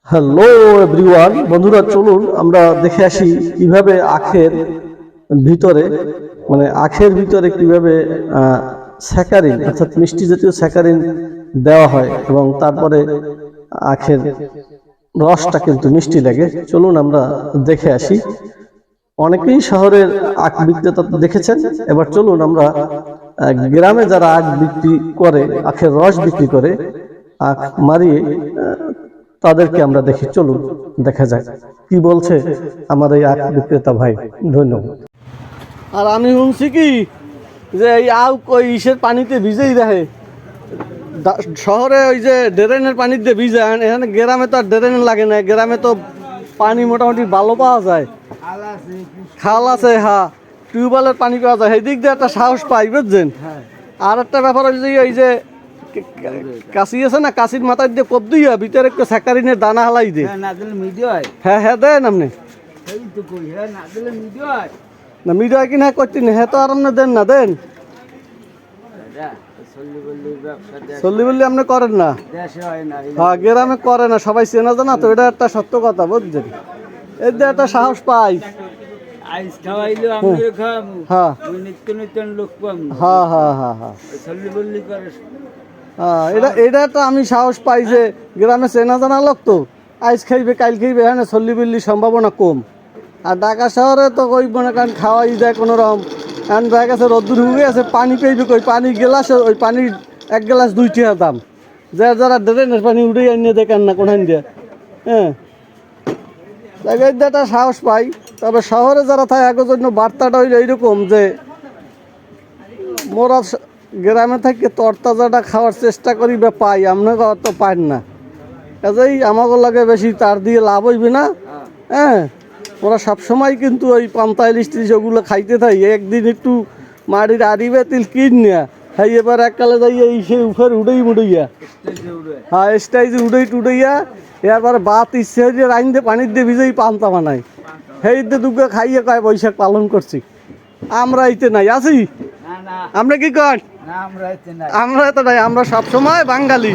Hello everyone, বন্ধুরা চলুন আমরা দেখে আসি কিভাবে ভিতরে আখের ভিতরে কিভাবে স্যাকারিন অর্থাৎ মিষ্টি জাতীয় স্যাকারিন দেওয়া হয় এবং তারপরে আখের রসটা কিন্তু মিষ্টি লাগে। চলুন আমরা দেখে আসি। অনেকেই শহরের আখ বিক্রেতা দেখেছেন, এবার চলুন আমরা গ্রামে যারা আখ বিক্রি করে, আখের রস বিক্রি করে, আখ মারিয়ে তাদেরকে আমরা দেখি। চলুন দেখা যাক কি বলছে আমার এই আখ বিক্রেতা ভাই। ধন্যবাদ। আর আমি শুনছি কি যে এই আখ ওই ইসের পানিতে ভিজেই দেখে, শহরে ওই যে ড্রেনের পানিতে ভিজে, এখানে গ্রামে তো আর ড্রেন লাগে না, গ্রামে তো পানি মোটামুটি ভালো পাওয়া যায়, খাল আছে, হ্যাঁ টিউবওয়েলের পানি পাওয়া যায়, সেই দিক দিয়ে একটা সাহস পাই, বুঝছেন। আর একটা ব্যাপার হচ্ছে ওই যে কাশি আছে না, কাশির মাথায় দিয়ে কপ দিয়া ভিতরে একটু স্যাকারিনের দানা হালাই দে। হ্যাঁ হ্যাঁ দেন আপনি না মিডিয়া কিনা করছি না, হ্যাঁ তো আর আপনি দেন না, দেন চল্লি বললি আপনি করেন না, হ্যাঁ গ্রামে করে না, সবাই চেনা জানা তো, এটা একটা সত্য কথা, বুঝছেন। এর দিয়ে একটা সাহস পাই। হ্যাঁ হ্যাঁ হ্যাঁ হ্যাঁ হ্যাঁ, এটা একটা আমি সাহস পাই যে গ্রামে চেনা জানা লোক তো, আইস খাইবে কাইল খাইবে, হ্যাঁ চল্লি বিল্লির সম্ভাবনা কম। আর ঢাকা শহরে তো ওই মনে করেন খাওয়াই যায় কোনো রকম, এখন দেখা গেছে রোদ্দুর হুগে আছে, পানি পেইবে কই, পানি গেলাস, ওই পানির এক গ্লাস 2 টাকা দাম, যারা ড্রেনের পানি উঠে আনিয়ে দেখেন না কোনখান দিয়ে। হ্যাঁ একটা সাহস পাই। তবে শহরে যারা থাকে আগের জন্য বার্তাটা হইলো এইরকম যে মোরা গ্রামে থেকে তরতাজাটা খাওয়ার চেষ্টা করি বা পাই, আপনাকে অত পাই না, কাজেই আমাকে লাগে বেশি তার দিয়ে লাভ হইবে না। হ্যাঁ ওরা সবসময় কিন্তু ওই 45-30 ওগুলো খাইতে থাকি, একদিন একটু মাটির আড়ি বেতিল কিন না খাই, এবার এককালে যাইয়া সে উপরে উড়েই মুড়াইয়া, হ্যাঁ স্টাইজে উড়েই টুড়াইয়া, এবার বাত ইচ্ছে হয়ে রাইন দিয়ে পানির দিয়ে ভিজেই পান্তা বানাই, সেই দিয়ে দুগা খাইয়ে কয় বৈশাখ পালন করছি। আমরা এতে নাই আছি, আমরা কি কর, আমরা তো নাই, আমরা সবসময় বাঙালি।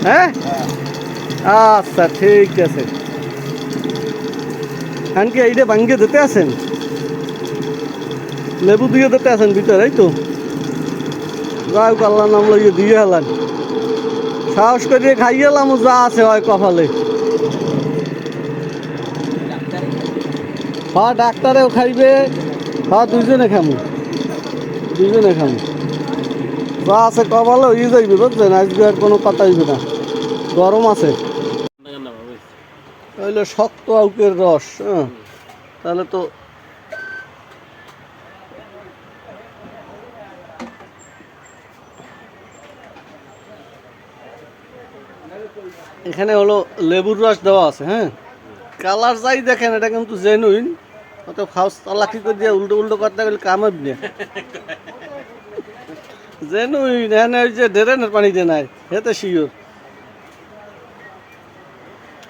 হ্যাঁ আচ্ছা ঠিক আছে, কি এইটা ভাঙ্গে দিতে আছেন, লেবু দিয়ে দিতে আছেন ভিতরে, এই তো যাই আল্লাহ নাম লইয়ে দিয়ে হেলান, সাহস করিয়ে খাইয়ে এলাম, যা আছে হয় কপালে। হ্যাঁ ডাক্তারেও খাইবে, হ্যাঁ দুইজনে খামু, দুইজনে খামু, যা আছে কপালে হয়ে যাইবে, বুঝছেন। আজকে আর কোনো কথা হইবে না, গরম আছে, হইলো শক্ত আউকের রস। হ্যাঁ তাহলে তো এখানে হলো লেবুর রস দেওয়া আছে। হ্যাঁ কালার যাই দেখেন, এটা কিন্তু জেনুইন, অত ফাউস চালাকি করে দিয়ে উল্টো উল্টো করতে গেলে কাম হবে না, জেনুইন। এখানে ওই যে ড্রেনের পানি দিয়ে নাই, হেতে শিওর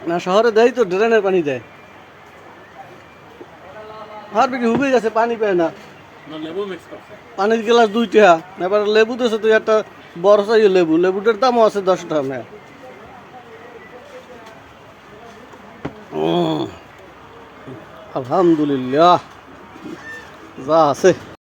না, শহরে দেয় তো ড্রেনের পানি দেয়, আর বিক্রি হুবে গেছে, পানি পায় না, পানির গ্লাস 2 টাকা, এবার লেবু দিয়েছে তুই একটা বড় চাই লেবু, লেবুটার দামও আছে 10 টাকা। আলহামদুলিল্লাহ যা আছে।